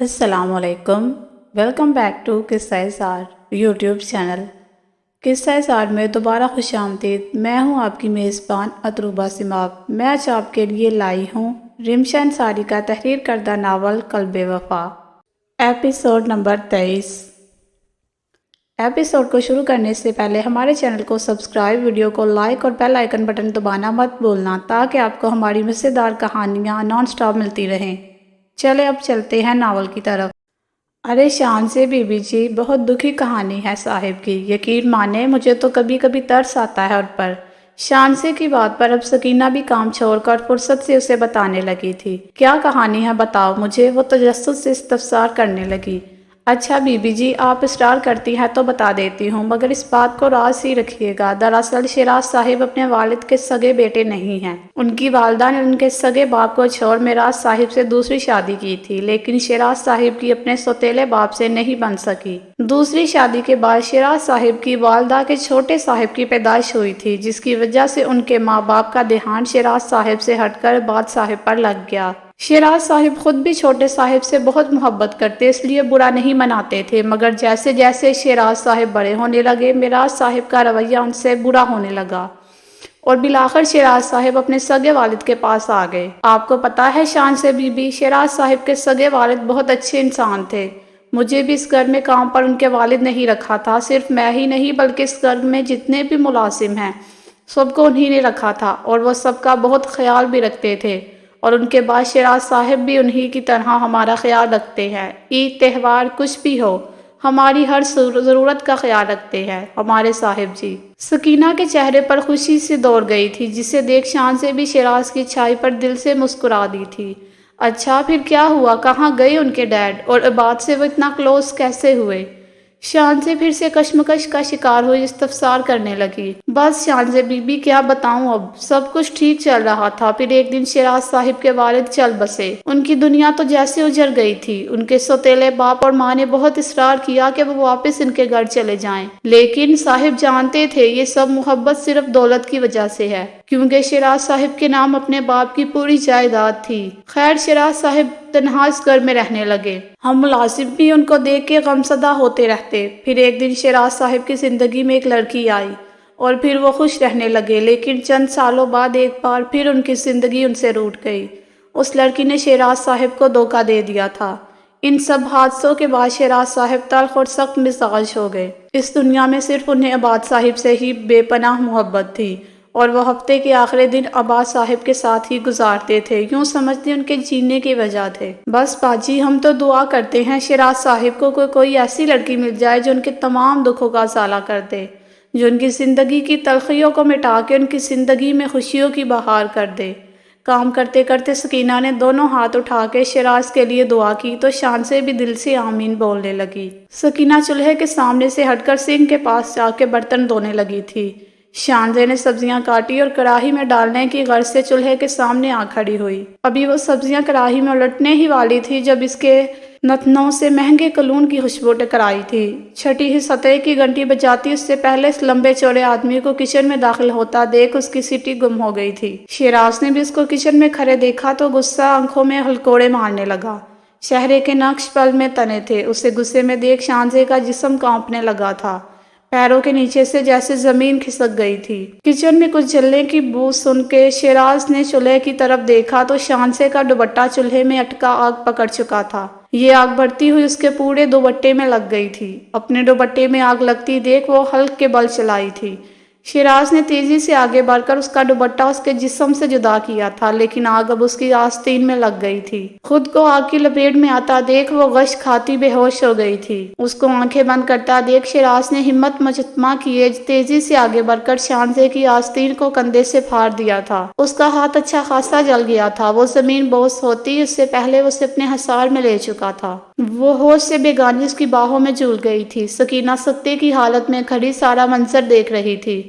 السلام علیکم، welcome back to قصہ سار یوٹیوب چینل۔ قصہ سار میں دوبارہ خوش آمدید۔ میں ہوں آپ کی میزبان اتروبہ سماغ۔ میں آج آپ کے لیے لائی ہوں رمشا انصاری کا تحریر کردہ ناول قلب وفا، ایپیسوڈ نمبر 23۔ ایپیسوڈ کو شروع کرنے سے پہلے ہمارے چینل کو سبسکرائب، ویڈیو کو لائک اور بیل آئیکن بٹن دبانا مت بھولنا تاکہ آپ کو ہماری مزیدار کہانیاں نان سٹاپ ملتی رہیں۔ چلے اب چلتے ہیں ناول کی طرف۔ ارے شان سے بی بی جی، بہت دکھی کہانی ہے صاحب کی، یقین مانے مجھے تو کبھی کبھی ترس آتا ہے ان پر۔ شان سے کی بات پر اب سکینہ بھی کام چھوڑ کر فرصت سے اسے بتانے لگی تھی۔ کیا کہانی ہے بتاؤ مجھے، وہ تجسس سے استفسار کرنے لگی۔ اچھا بی بی جی، آپ اصرار کرتی ہیں تو بتا دیتی ہوں، مگر اس بات کو راز ہی رکھیے گا۔ دراصل شیراز صاحب اپنے والد کے سگے بیٹے نہیں ہیں۔ ان کی والدہ نے ان کے سگے باپ کو چھوڑ معراج صاحب سے دوسری شادی کی تھی، لیکن شیراز صاحب کی اپنے سوتیلے باپ سے نہیں بن سکی۔ دوسری شادی کے بعد شیراز صاحب کی والدہ کے چھوٹے صاحب کی پیدائش ہوئی تھی، جس کی وجہ سے ان کے ماں باپ کا دھیان شیراز صاحب سے ہٹ کر عباد صاحب پر لگ گیا۔ شیراز صاحب خود بھی چھوٹے صاحب سے بہت محبت کرتے، اس لیے برا نہیں مناتے تھے، مگر جیسے جیسے شیراز صاحب بڑے ہونے لگے، معراج صاحب کا رویہ ان سے برا ہونے لگا اور بالآخر شیراز صاحب اپنے سگے والد کے پاس آ گئے۔ آپ کو پتہ ہے شان سے بی بی، شیراز صاحب کے سگے والد بہت اچھے انسان تھے۔ مجھے بھی اس گھر میں کام پر ان کے والد نہیں رکھا تھا، صرف میں ہی نہیں بلکہ اس گھر میں جتنے بھی ملازم ہیں سب کو انہی نے رکھا تھا، اور وہ سب کا بہت خیال بھی رکھتے تھے، اور ان کے بعد شیراز صاحب بھی انہی کی طرح ہمارا خیال رکھتے ہیں۔ عید تہوار کچھ بھی ہو، ہماری ہر ضرورت کا خیال رکھتے ہیں ہمارے صاحب جی۔ سکینہ کے چہرے پر خوشی سے دوڑ گئی تھی، جسے دیکھ شان سے بھی شیراز کی اچھائی پر دل سے مسکرا دی تھی۔ اچھا پھر کیا ہوا، کہاں گئے ان کے ڈیڈ، اور عباد سے وہ اتنا کلوز کیسے ہوئے؟ شان سے پھر سے کشمکش کا شکار ہوئی استفسار کرنے لگی۔ بس شان سے بی بی، کیا بتاؤں، اب سب کچھ ٹھیک چل رہا تھا، پھر ایک دن شیراز صاحب کے والد چل بسے۔ ان کی دنیا تو جیسے اجڑ گئی تھی۔ ان کے سوتیلے باپ اور ماں نے بہت اصرار کیا کہ وہ واپس ان کے گھر چلے جائیں، لیکن صاحب جانتے تھے یہ سب محبت صرف دولت کی وجہ سے ہے، کیونکہ شیراز صاحب کے نام اپنے باپ کی پوری جائیداد تھی۔ خیر شیراز صاحب تنہا اس گھر میں رہنے لگے۔ ہم ملازم بھی ان کو دیکھ کے غمزدہ ہوتے رہتے۔ پھر ایک دن شیراز صاحب کی زندگی میں ایک لڑکی آئی اور پھر وہ خوش رہنے لگے، لیکن چند سالوں بعد ایک بار پھر ان کی زندگی ان سے روٹھ گئی۔ اس لڑکی نے شیراز صاحب کو دھوکہ دے دیا تھا۔ ان سب حادثوں کے بعد شیراز صاحب تلخ اور سخت مزاج ہو گئے۔ اس دنیا میں صرف انہیں عباد صاحب سے ہی بے پناہ محبت تھی، اور وہ ہفتے کے آخری دن عباد صاحب کے ساتھ ہی گزارتے تھے، یوں سمجھتے ان کے جینے کی وجہ تھے۔ بس باجی، ہم تو دعا کرتے ہیں شیراز صاحب کو کوئی ایسی لڑکی مل جائے جو ان کے تمام دکھوں کا ازالہ کر دے، جو ان کی زندگی کی تلخیوں کو مٹا کے ان کی زندگی میں خوشیوں کی بہار کر دے۔ کام کرتے کرتے سکینہ نے دونوں ہاتھ اٹھا کے شیراز کے لیے دعا کی تو شان سے بھی دل سے آمین بولنے لگی۔ سکینہ چولہے کے سامنے سے ہٹ کر سنک کے پاس جا کے برتن دھونے لگی تھی۔ شانزے نے سبزیاں کاٹی اور کڑاہی میں ڈالنے کی غرض سے چولہے کے سامنے آ کھڑی ہوئی۔ ابھی وہ سبزیاں کڑاہی میں الٹنے ہی والی تھی جب اس کے نتنوں سے مہنگے کلون کی خوشبو ٹکرائی تھی۔ چھٹی ہی سطح کی گھنٹی بجاتی اس سے پہلے اس لمبے چوڑے آدمی کو کچن میں داخل ہوتا دیکھ اس کی سیٹی گم ہو گئی تھی۔ شیراز نے بھی اس کو کچن میں کھڑے دیکھا تو غصہ آنکھوں میں ہلکوڑے مارنے لگا۔ چہرے کے نقش پل میں تنے تھے۔ اسے غصے میں دیکھ شانزے کا جسم کانپنے لگا تھا، پیروں کے نیچے سے جیسے زمین کھسک گئی تھی۔ کچن میں کچھ جلنے کی بو سن کے شیراز نے چولہے کی طرف دیکھا تو شانزے کا دوپٹہ چولہے میں اٹکا آگ پکڑ چکا تھا۔ یہ آگ بڑھتی ہوئی اس کے پورے دوپٹے میں لگ گئی تھی۔ اپنے دوپٹے میں آگ لگتی دیکھ وہ حلق کے بل چلائی تھی۔ شیراز نے تیزی سے آگے بڑھ کر اس کا دوپٹہ اس کے جسم سے جدا کیا تھا، لیکن آگ اب اس کی آستین میں لگ گئی تھی۔ خود کو آگ کی لپیٹ میں آتا دیکھ وہ غش کھاتی بے ہوش ہو گئی تھی۔ اس کو آنکھیں بند کرتا دیکھ شیراز نے ہمت مجسمہ کیے تیزی سے آگے بڑھ کر شانزے کی آستین کو کندھے سے پھاڑ دیا تھا۔ اس کا ہاتھ اچھا خاصا جل گیا تھا۔ وہ زمین بوس ہوتی اس سے پہلے اسے اپنے حصار میں لے چکا تھا۔ وہ ہوش سے بیگانی اس کی باہوں میں جھول گئی تھی۔ سکینہ سکتے کی حالت میں کھڑی سارا منظر دیکھ رہی تھی۔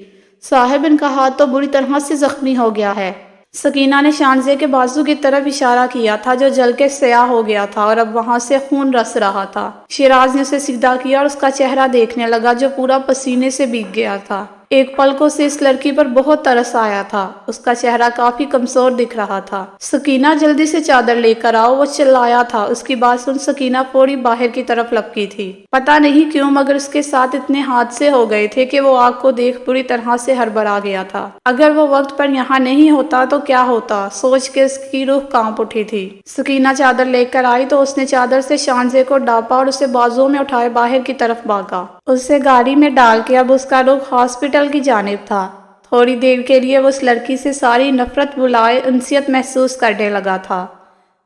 صاحب، ان کا ہاتھ تو بری طرح سے زخمی ہو گیا ہے۔ سکینہ نے شانزے کے بازو کی طرف اشارہ کیا تھا جو جل کے سیاہ ہو گیا تھا اور اب وہاں سے خون رس رہا تھا۔ شیراز نے اسے سیدھا کیا اور اس کا چہرہ دیکھنے لگا جو پورا پسینے سے بھیگ گیا تھا۔ ایک پل کو سے اس لڑکی پر بہت ترس آیا تھا، اس کا چہرہ کافی کمزور دکھ رہا تھا۔ سکینہ جلدی سے چادر لے کر آؤ، وہ چلایا تھا۔ اس کی بات سن سکینہ فوری باہر کی طرف لپکی تھی۔ پتہ نہیں کیوں مگر اس کے ساتھ اتنے حادثے ہو گئے تھے کہ وہ آگ کو دیکھ پوری طرح سے ہڑبڑا گیا تھا۔ اگر وہ وقت پر یہاں نہیں ہوتا تو کیا ہوتا، سوچ کے اس کی روح کانپ اٹھی تھی۔ سکینہ چادر لے کر آئی تو اس نے چادر سے شانزے کو ڈھانپا اور اسے بازوؤں میں اٹھائے باہر کی طرف بھاگا۔ اسے گاڑی میں ڈال کے اب اس کا رخ ہاسپٹل کی جانب تھا۔ تھوڑی دیر کے لیے وہ اس لڑکی سے ساری نفرت بھلائے انسیت محسوس کرنے لگا تھا۔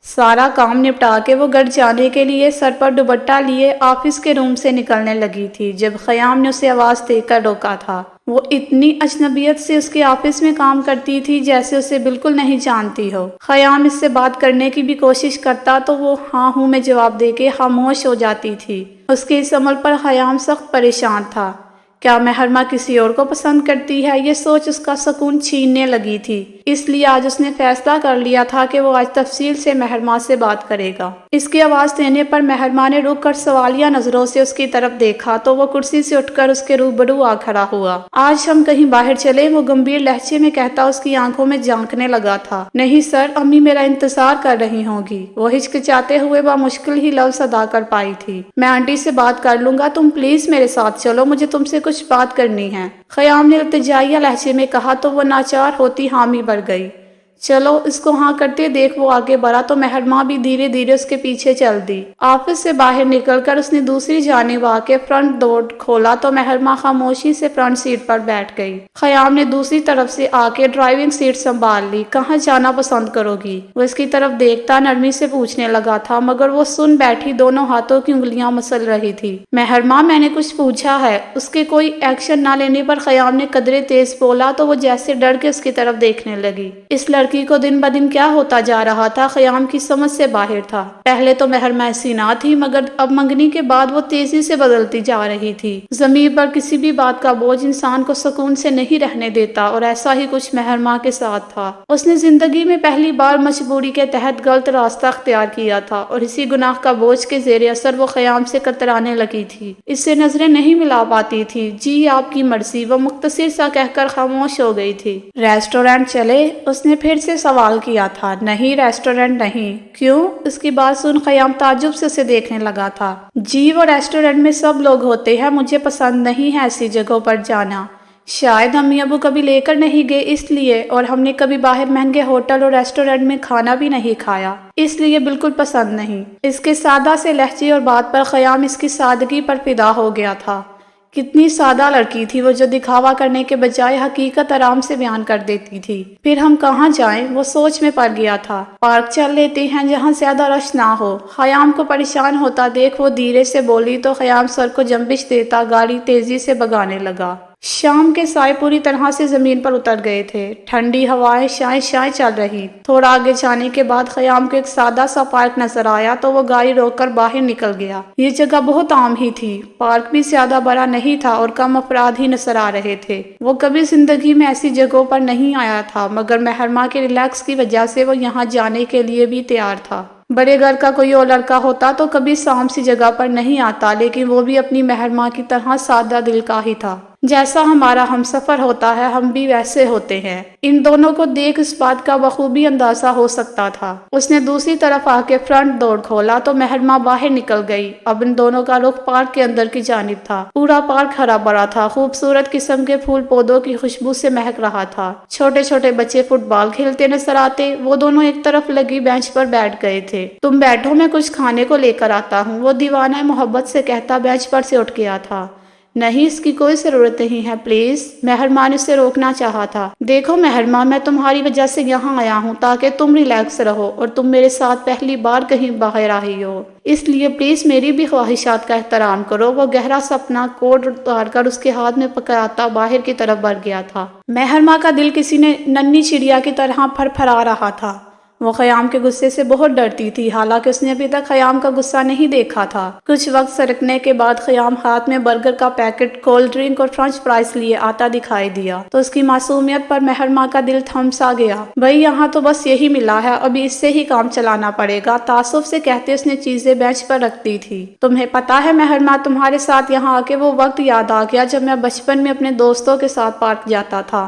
سارا کام نپٹا کے وہ گھر جانے کے لیے سر پر دوپٹہ لیے آفس کے روم سے نکلنے لگی تھی جب خیام نے اسے آواز دے کر روکا تھا۔ وہ اتنی اجنبیت سے اس کے آفس میں کام کرتی تھی جیسے اسے بالکل نہیں جانتی ہو۔ خیام اس سے بات کرنے کی بھی کوشش کرتا تو وہ ہاں ہوں میں جواب دے کے خاموش ہو جاتی تھی۔ اس کے اس عمل پر خیام سخت پریشان تھا۔ کیا محرمہ کسی اور کو پسند کرتی ہے؟ یہ سوچ اس کا سکون چھیننے لگی تھی۔ اس لیے آج اس نے فیصلہ کر لیا تھا کہ وہ آج تفصیل سے محرمہ سے بات کرے گا۔ اس کی آواز دینے پر محرمہ نے رک کر سوالیہ نظروں سے اس کی طرف دیکھا تو وہ کرسی سے اٹھ کر اس کے روبرو آ کھڑا ہوا۔ آج ہم کہیں باہر چلیں؟ وہ گمبھیر لہجے میں کہتا اس کی آنکھوں میں جھانکنے لگا تھا۔ نہیں سر، امی میرا انتظار کر رہی ہوں گی، وہ ہچکچاتے ہوئے بمشکل ہی لفظ ادا کر پائی تھی۔ میں آنٹی سے بات کر لوں گا، تم پلیز میرے ساتھ چلو، مجھے تم سے کچھ بات کرنی ہے، خیام نے التجائیہ لہجے میں کہا تو وہ ناچار ہوتی حامی بھر گئی۔ چلو، اس کو ہاں کرتے دیکھ وہ آگے بڑھا تو محرمہ بھی دھیرے دھیرے اس کے پیچھے چل دی۔ آفس سے باہر نکل کر اس نے دوسری جانب آ کے فرنٹ ڈور کھولا تو محرمہ خاموشی سے فرنٹ سیٹ پر بیٹھ گئی۔ خیام نے دوسری طرف سے آ کے ڈرائیونگ سیٹ سنبھال لی۔ کہاں جانا پسند کرو گی؟ وہ اس کی طرف دیکھتا نرمی سے پوچھنے لگا تھا مگر وہ سن بیٹھی دونوں ہاتھوں کی انگلیاں مسل رہی تھی۔ محرمہ، میں نے کچھ پوچھا ہے۔ اس کے کوئی ایکشن نہ لینے پر خیام نے قدرے تیز بولا تو وہ جیسے ڈر کے اس کی طرف دیکھنے لگی۔ اس لڑکی کو دن بدن کیا ہوتا جا رہا تھا خیام کی سمجھ سے باہر تھا۔ پہلے تو محرمہ ایسی نہ تھی مگر اب منگنی کے بعد وہ تیزی سے بدلتی جا رہی تھی۔ ضمیر پر کسی بھی بات کا بوجھ انسان کو سکون سے نہیں رہنے دیتا اور ایسا ہی کچھ محرمہ کے ساتھ تھا۔ اس نے زندگی میں پہلی بار مجبوری کے تحت غلط راستہ اختیار کیا تھا اور اسی گناہ کا بوجھ کے زیر اثر وہ خیام سے کترانے لگی تھی، اس سے نظریں نہیں ملا پاتی تھی۔ جی آپ کی مرضی، وہ مختصر سا کہہ کر خاموش ہو گئی تھی۔ ریسٹورینٹ چلے؟ اس نے پھر سے سوال کیا تھا۔ نہیں، ریسٹورینٹ نہیں۔ کیوں؟ اس کی بات سن خیام تعجب سے اسے دیکھنے لگا تھا۔ جی وہ ریسٹورینٹ میں سب لوگ ہوتے ہیں، مجھے پسند نہیں ہے ایسی جگہوں پر جانا۔ شاید امی ابو کبھی لے کر نہیں گئے اس لیے، اور ہم نے کبھی باہر مہنگے ہوٹل اور ریسٹورینٹ میں کھانا بھی نہیں کھایا، اس لیے بالکل پسند نہیں۔ اس کے سادہ سے لہجے اور بات پر خیام اس کی سادگی پر فدا ہو گیا تھا۔ کتنی سادہ لڑکی تھی وہ، جو دکھاوا کرنے کے بجائے حقیقت آرام سے بیان کر دیتی تھی۔ پھر ہم کہاں جائیں؟ وہ سوچ میں پڑ گیا تھا۔ پارک چل لیتے ہیں جہاں زیادہ رش نہ ہو۔ خیام کو پریشان ہوتا دیکھ وہ دھیرے سے بولی تو خیام سر کو جنبش دیتا گاڑی تیزی سے بھگانے لگا۔ شام کے سائے پوری طرح سے زمین پر اتر گئے تھے۔ ٹھنڈی ہوائیں شائیں شائیں چل رہی۔ تھوڑا آگے جانے کے بعد خیام کو ایک سادہ سا پارک نظر آیا تو وہ گاڑی روک کر باہر نکل گیا۔ یہ جگہ بہت عام ہی تھی، پارک بھی زیادہ بڑا نہیں تھا اور کم افراد ہی نظر آ رہے تھے۔ وہ کبھی زندگی میں ایسی جگہوں پر نہیں آیا تھا مگر محرمہ کے ریلیکس کی وجہ سے وہ یہاں جانے کے لیے بھی تیار تھا۔ بڑے گھر کا کوئی اور لڑکا ہوتا تو کبھی سام سی جگہ پر نہیں آتا، لیکن وہ بھی اپنی محرمہ کی طرح سادہ دل کا ہی تھا۔ جیسا ہمارا ہم سفر ہوتا ہے ہم بھی ویسے ہوتے ہیں۔ ان دونوں کو دیکھ اس بات کا بخوبی اندازہ ہو سکتا تھا۔ اس نے دوسری طرف آ کے فرنٹ ڈور کھولا تو محرمہ باہر نکل گئی۔ اب ان دونوں کا رخ پارک کے اندر کی جانب تھا۔ پورا پارک ہرا بھرا تھا، خوبصورت قسم کے پھول پودوں کی خوشبو سے مہک رہا تھا۔ چھوٹے چھوٹے بچے فٹ بال کھیلتے نظر آتے۔ وہ دونوں ایک طرف لگی بینچ پر بیٹھ گئے تھے۔ تم بیٹھو، میں کچھ کھانے کو لے کر آتا ہوں، وہ دیوانہ محبت سے کہتا بینچ پر سے اٹھ گیا تھا۔ نہیں، اس کی کوئی ضرورت نہیں ہے، پلیز، محرمہ نے اسے روکنا چاہا تھا۔ دیکھو محرمہ، میں تمہاری وجہ سے یہاں آیا ہوں تاکہ تم ریلیکس رہو اور تم میرے ساتھ پہلی بار کہیں باہر آئی ہو، اس لیے پلیز میری بھی خواہشات کا احترام کرو۔ وہ گہرا سا اپنا کوٹ اتار کر اس کے ہاتھ میں پکڑاتا باہر کی طرف بڑھ گیا تھا۔ محرمہ کا دل کسی نے ننھی چڑیا کی طرح پھر پھرا رہا تھا۔ وہ خیام کے غصے سے بہت ڈرتی تھی، حالانکہ اس نے ابھی تک خیام کا غصہ نہیں دیکھا تھا۔ کچھ وقت سرکنے کے بعد خیام ہاتھ میں برگر کا پیکٹ، کولڈ ڈرنک اور فرنچ فرائز لیے آتا دکھائی دیا تو اس کی معصومیت پر مہرماں کا دل تھم سا گیا۔ بھئی یہاں تو بس یہی ملا ہے، ابھی اس سے ہی کام چلانا پڑے گا، تعصب سے کہتے اس نے چیزیں بینچ پر رکھ دی تھی۔ تمہیں پتا ہے مہرماں، تمہارے ساتھ یہاں آ کے وہ وقت یاد آ گیا جب میں بچپن میں اپنے دوستوں کے ساتھ پارک جاتا تھا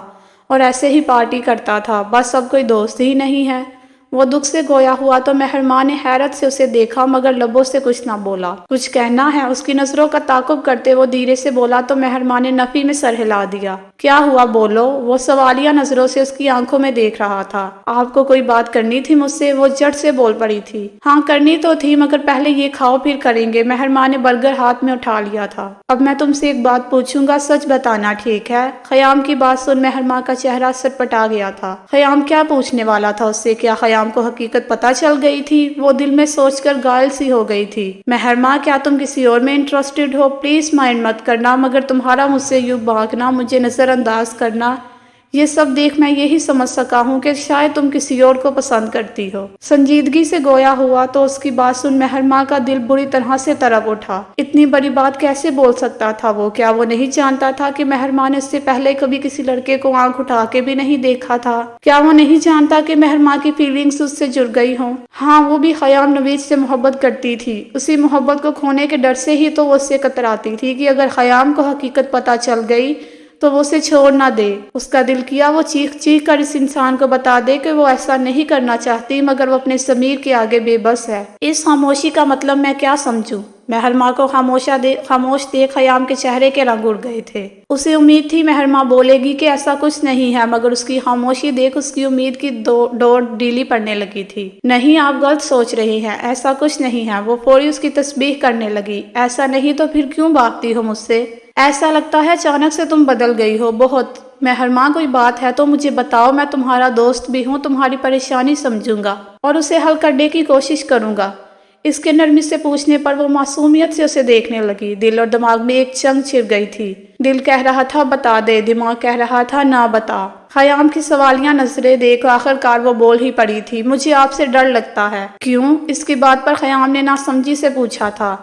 اور ایسے ہی پارٹی کرتا تھا، بس اب کوئی دوست ہی نہیں ہے۔ وہ دکھ سے گویا ہوا تو مہرماں نے حیرت سے اسے دیکھا مگر لبوں سے کچھ نہ بولا۔ کچھ کہنا ہے، اس کی نظروں کا تعاقب کرتے وہ دھیرے سے بولا تو مہرماں نے نفی میں سر ہلا دیا۔ کیا ہوا، بولو؟ وہ سوالیہ نظروں سے اس کی آنکھوں میں دیکھ رہا تھا۔ آپ کو کوئی بات کرنی تھی مجھ سے؟ وہ جھٹ سے بول پڑی تھی۔ ہاں کرنی تو تھی، مگر پہلے یہ کھاؤ پھر کریں گے۔ مہرماں نے برگر ہاتھ میں اٹھا لیا تھا۔ اب میں تم سے ایک بات پوچھوں گا، سچ بتانا، ٹھیک ہے؟ خیام کی بات سن مہرماں کا چہرہ سٹپٹا گیا تھا۔ خیام کیا پوچھنے والا تھا اس سے؟ کیا خیام کو حقیقت پتہ چل گئی تھی؟ وہ دل میں سوچ کر گائل سی ہو گئی تھی۔ مہرماں، کیا تم کسی اور میں انٹرسٹڈ ہو؟ پلیز مائنڈ مت کرنا، مگر تمہارا مجھ سے یوں بھاگنا، مجھے نظر انداز کرنا، یہ سب دیکھ میں یہی سمجھ سکا ہوں کہ شاید تم کسی اور کو پسند کرتی ہو۔ سنجیدگی سے گویا ہوا تو اس کی بات سن مہرماں کا دل بری طرح سے تڑپ اٹھا۔ اتنی بڑی بات کیسے بول سکتا تھا وہ؟ کیا وہ نہیں جانتا تھا کہ مہرماں نے اس سے پہلے کبھی کسی لڑکے کو آنکھ اٹھا کے بھی نہیں دیکھا تھا؟ کیا وہ نہیں جانتا کہ مہرماں کی فیلنگز اس سے جڑ گئی ہوں؟ ہاں، وہ بھی خیام نوید سے محبت کرتی تھی۔ اسی محبت کو کھونے کے ڈر سے ہی تو وہ اس سے کتراتی تھی کہ اگر خیام کو حقیقت پتہ چل گئی تو وہ اسے چھوڑ نہ دے۔ اس کا دل کیا وہ چیخ چیخ کر اس انسان کو بتا دے کہ وہ ایسا نہیں کرنا چاہتی، مگر وہ اپنے ضمیر کے آگے بے بس ہے۔ اس خاموشی کا مطلب میں کیا سمجھوں؟ مہرماں کو خاموش دیکھ خیام کے چہرے کے رنگ اڑ گئے تھے۔ اسے امید تھی مہرماں بولے گی کہ ایسا کچھ نہیں ہے، مگر اس کی خاموشی دیکھ اس کی امید کی ڈور ڈھیلی پڑنے لگی تھی۔ نہیں، آپ غلط سوچ رہی ہیں، ایسا کچھ نہیں ہے۔ وہ فوری اس کی تسبیح کرنے لگی۔ ایسا نہیں تو پھر کیوں بھاگتی ہو مجھ سے؟ ایسا لگتا ہے اچانک سے تم بدل گئی ہو بہت۔ مہرماں، کوئی بات ہے تو مجھے بتاؤ، میں تمہارا دوست بھی ہوں، تمہاری پریشانی سمجھوں گا اور اسے حل کرنے کی کوشش کروں گا۔ اس کے نرمی سے پوچھنے پر وہ معصومیت سے اسے دیکھنے لگی۔ دل اور دماغ میں ایک جنگ چھڑ گئی تھی۔ دل کہہ رہا تھا بتا دے، دماغ کہہ رہا تھا نہ بتا۔ خیام کی سوالیہ نظریں دیکھ آخرکار وہ بول ہی پڑی تھی، مجھے آپ سے ڈر لگتا ہے۔ کیوں؟ اس کی بات پر خیام نے ناسمجھی سے پوچھا تھا۔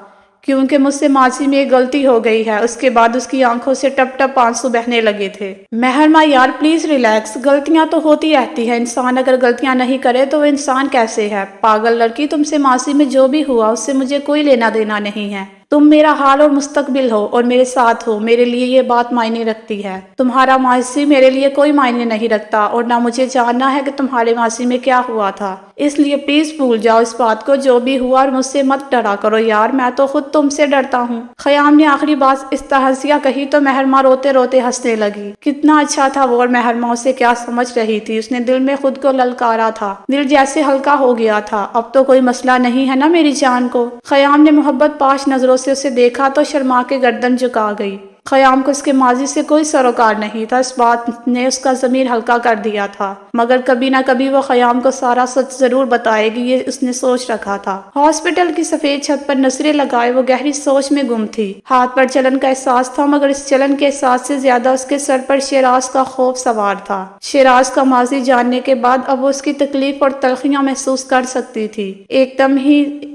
کیونکہ مجھ سے ماضی میں ایک غلطی ہو گئی ہے۔ اس کے بعد اس کی آنکھوں سے ٹپ ٹپ آنسو بہنے لگے تھے۔ مہرماں یار پلیز ریلیکس، غلطیاں تو ہوتی رہتی ہے، انسان اگر غلطیاں نہیں کرے تو وہ انسان کیسے ہے؟ پاگل لڑکی، تم سے ماضی میں جو بھی ہوا اس سے مجھے کوئی لینا دینا نہیں ہے۔ تم میرا حال اور مستقبل ہو اور میرے ساتھ ہو، میرے لیے یہ بات معنی رکھتی ہے۔ تمہارا ماضی میرے لیے کوئی معنی نہیں رکھتا اور نہ مجھے جاننا ہے کہ تمہارے ماضی میں کیا ہوا تھا، اس لیے پلیز بھول جاؤ اس بات کو، جو بھی ہوا، اور مجھ سے مت ڈرا کرو یار، میں تو خود تم سے ڈرتا ہوں۔ خیام نے آخری بات استہزاء کہی تو مہرماں روتے روتے ہنسنے لگی۔ کتنا اچھا تھا وہ، اور مہرماں اسے کیا سمجھ رہی تھی؟ اس نے دل میں خود کو للکارا تھا، دل جیسے ہلکا ہو گیا تھا۔ اب تو کوئی مسئلہ نہیں ہے نا میری جان کو؟ خیام نے محبت پاش نظروں سے اسے دیکھا تو شرما کے گردن جھکا گئی۔ خیام کو اس کے ماضی سے کوئی سروکار نہیں تھا، اس بات نے اس کا ضمیر ہلکا کر دیا تھا، مگر کبھی نہ کبھی وہ خیام کو سارا سچ ضرور بتائے گی، یہ اس نے سوچ رکھا تھا۔ ہاسپٹل کی سفید چھت پر نظریں لگائے وہ گہری سوچ میں گم تھی۔ ہاتھ پر چلن کا احساس تھا، مگر اس چلن کے احساس سے زیادہ اس کے سر پر شیراز کا خوف سوار تھا۔ شیراز کا ماضی جاننے کے بعد اب وہ اس کی تکلیف اور تلخیاں محسوس کر سکتی تھی۔ ایک دم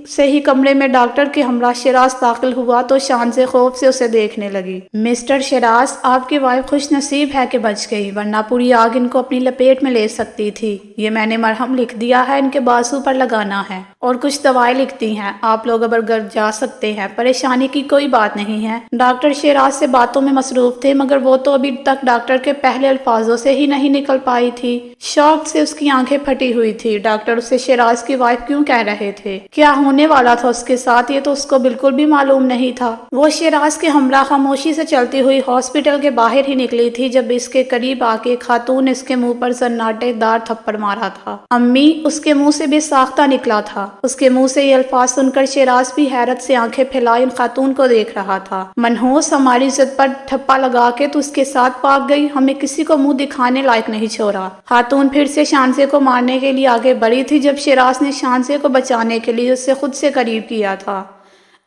سے ہی کمرے میں ڈاکٹر کے ہمراہ شیراز داخل ہوا تو شان سے خوف سے اسے دیکھنے لگی۔ مسٹر شیراز، آپ کی وائف خوش نصیب ہے کہ بچ گئی، ورنہ پوری آگ ان کو اپنی لپیٹ میں لے سکتی تھی۔ یہ میں نے مرہم لکھ دیا ہے، ان کے بازو پر لگانا ہے، اور کچھ دوائیں لکھتی ہیں، آپ لوگ اب گھر جا سکتے ہیں، پریشانی کی کوئی بات نہیں ہے۔ ڈاکٹر شیراز سے باتوں میں مصروف تھے، مگر وہ تو ابھی تک ڈاکٹر کے پہلے الفاظوں سے ہی نہیں نکل پائی تھی۔ شوق سے اس کی آنکھیں پھٹی ہوئی تھی۔ ڈاکٹر اسے شیراز کی وائف کیوں کہہ رہے تھے؟ کیا ہونے والا تھا اس کے ساتھ، یہ تو اس کو بالکل بھی معلوم نہیں تھا۔ وہ شیراز کے ہمراہ خاموشی سے چلتی ہوئی ہاسپٹل کے باہر ہی نکلی تھی جب اس کے قریب آ کے خاتون نے اس کے منہ پر سناٹے دار تھپڑ مارا تھا۔ امی، اس کے منہ سے بے ساختہ نکلا تھا۔ اس کے منہ سے یہ الفاظ سن کر شیراز بھی حیرت سے آنکھیں پھیلائے ان خاتون کو دیکھ رہا تھا۔ منحوس، ہماری عزت پر ٹھپا لگا کے تو اس کے ساتھ بھاگ گئی، ہمیں کسی کو منہ دکھانے لائق نہیں چھوڑا۔ خاتون پھر سے شانزے کو مارنے کے لیے آگے بڑھی تھی جب شیراز نے شانزے کو بچانے کے لیے اسے خود سے قریب کیا تھا۔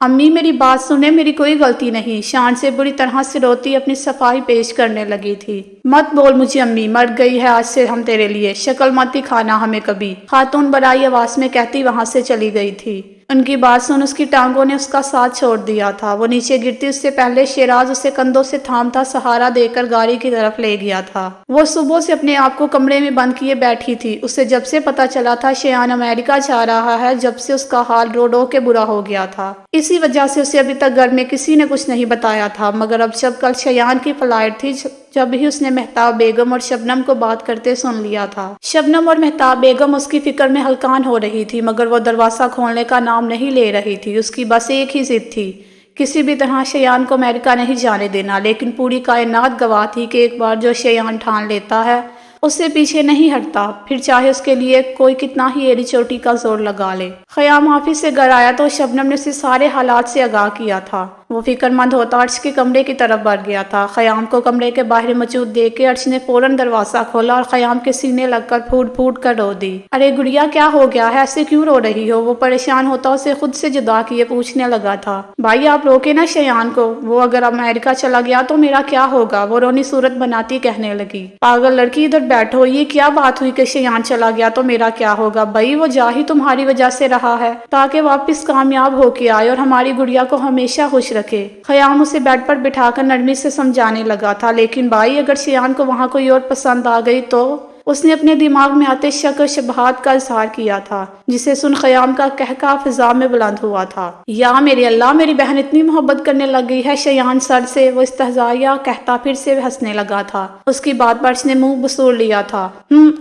امی میری بات سنیں، میری کوئی غلطی نہیں، شان سے بری طرح سے روتی اپنی صفائی پیش کرنے لگی تھی۔ مت بول مجھے امی، مر گئی ہے آج سے ہم تیرے لیے، شکل مت دکھانا ہمیں کبھی، خاتون برائی آواز میں کہتی وہاں سے چلی گئی تھی۔ ان کی بات سن اس کی ٹانگوں نے اس کا ساتھ چھوڑ دیا تھا۔ وہ نیچے گرتی اس سے پہلے شیراز اسے کندھوں سے تھامتا سہارا دے کر گاڑی کی طرف لے گیا تھا۔ وہ صبح سے اپنے آپ کو کمرے میں بند کیے بیٹھی تھی۔ اسے جب سے پتا چلا تھا شیان امریکہ جا رہا ہے، جب سے اس کا حال رو رو کے برا ہو گیا تھا۔ اسی وجہ سے اسے ابھی تک گھر میں کسی نے کچھ نہیں بتایا تھا، مگر اب جب کل شیان کی فلائٹ تھی، جب ہی اس نے مہتاب بیگم اور شبنم کو بات کرتے سن لیا تھا۔ شبنم اور مہتاب بیگم اس کی فکر میں ہلکان ہو رہی تھی، مگر وہ دروازہ کھولنے کا نام نہیں لے رہی تھی۔ اس کی بس ایک ہی ضد تھی، کسی بھی طرح شیان کو امریکہ نہیں جانے دینا، لیکن پوری کائنات گواہ تھی کہ ایک بار جو شیان ٹھان لیتا ہے اس سے پیچھے نہیں ہٹتا، پھر چاہے اس کے لیے کوئی کتنا ہی ایڑی چوٹی کا زور لگا لے۔ خیام آفس سے گھر آیا تو شبنم نے اسے سارے حالات سے آگاہ کیا تھا۔ وہ فکر مند ہوتا عرش کے کمرے کی طرف بڑھ گیا تھا۔ خیام کو کمرے کے باہر موجود دیکھ کے عرش نے فوراً دروازہ کھولا اور خیام کے سینے لگ کر پھوٹ پھوٹ کر رو دی۔ ارے گڑیا کیا ہو گیا ہے، ایسے کیوں رو رہی ہو؟ وہ پریشان ہوتا اسے خود سے جدا کیے پوچھنے لگا تھا۔ بھائی آپ روکے نا شیان کو، وہ اگر امریکہ چلا گیا تو میرا کیا ہوگا؟ وہ رونی صورت بناتی کہنے لگی۔ پاگل لڑکی ادھر بیٹھو، یہ کیا بات ہوئی کہ شیان چلا گیا تو میرا کیا ہوگا؟ بھائی وہ جا ہی تمہاری وجہ سے رہا ہے تاکہ واپس کامیاب ہو کے آئے اور ہماری گڑیا کو ہمیشہ خوش رکھے۔ خیام اسے بیڈ پر بٹھا کر نرمی سے سمجھانے لگا تھا، لیکن بھائی اگر شیان کو وہاں کوئی اور پسند آ گئی تو؟ اس نے اپنے دماغ میں آتے شک و شبہات کا اظہار کیا تھا، جسے سن خیام کا قہقہ فضا میں بلند ہوا تھا۔ یا میرے اللہ، میری بہن اتنی محبت کرنے لگ گئی ہے شیان سر سے؟ وہ استہزائیہ کہتا پھر سے ہنسنے لگا تھا۔ اس کی بات پر اس نے منہ بسور لیا تھا۔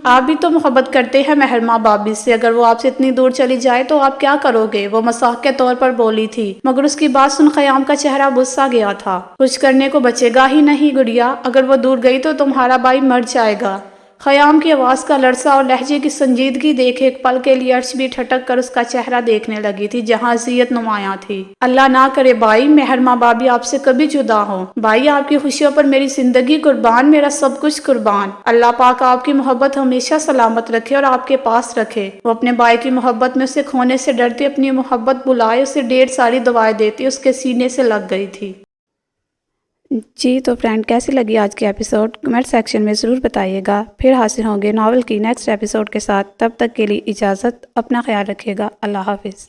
آپ بھی تو محبت کرتے ہیں محرمہ بابی سے، اگر وہ آپ سے اتنی دور چلی جائے تو آپ کیا کرو گے؟ وہ مذاق کے طور پر بولی تھی، مگر اس کی بات سن خیام کا چہرہ بجھ سا گیا تھا۔ کچھ کرنے کو بچے گا ہی نہیں گڑیا، اگر وہ دور گئی تو تمہارا بھائی مر جائے گا۔ خیام کی آواز کا لرزہ اور لہجے کی سنجیدگی دیکھ ایک پل کے لیے عرش بھی ٹھٹک کر اس کا چہرہ دیکھنے لگی تھی جہاں اذیت نمایاں تھی۔ اللہ نہ کرے بھائی، محرمہ بابی آپ سے کبھی جدا ہو۔ بھائی آپ کی خوشیوں پر میری زندگی قربان، میرا سب کچھ قربان۔ اللہ پاک آپ کی محبت ہمیشہ سلامت رکھے اور آپ کے پاس رکھے۔ وہ اپنے بھائی کی محبت میں اسے کھونے سے ڈرتی اپنی محبت بلائے اسے ڈھیر ساری دعائیں دیتی اس کے سینے سے لگ گئی تھی۔ جی تو فرینڈ، کیسی لگی آج کی ایپیسوڈ؟ کمنٹ سیکشن میں ضرور بتائیے گا۔ پھر حاصل ہوں گے ناول کی نیکسٹ ایپیسوڈ کے ساتھ، تب تک کے لیے اجازت، اپنا خیال رکھیے گا۔ اللہ حافظ۔